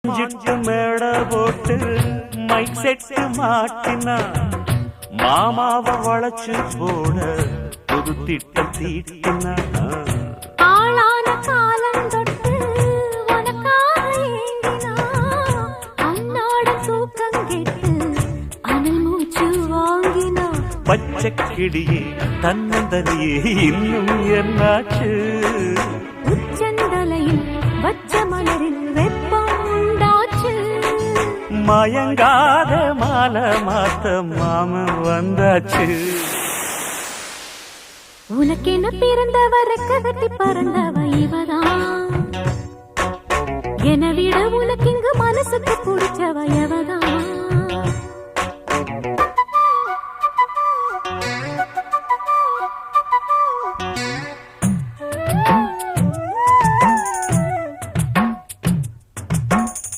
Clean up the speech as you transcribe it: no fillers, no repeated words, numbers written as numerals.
மாஞ்சிட்டு மேட போட்டு mic set மாட்டினா மாமாவை வளைச்சு போட புது திட்டம் தீட்டினா ஆளான காலம் தொட்டு உனக்காக ஏங்கினா அன்னாட தூக்கம் கெட்டு அனல் மூச்சு வாங்கினா பச்சை கிடியே தன்னந்தனியே இன்னும் என்னாச்சு உச்சந்தலையில் வச்ச மலரில் வெப்பம் உண்டாச்சு மயங்காத மாலை மாத்த மாமன் வந்தாச்சு உனக்கென பிறந்தவ ரெக்க கட்டி பறந்தவ இவதான் என விட உனக்கு இங்கு மனசுக்கு பிடிச்சவ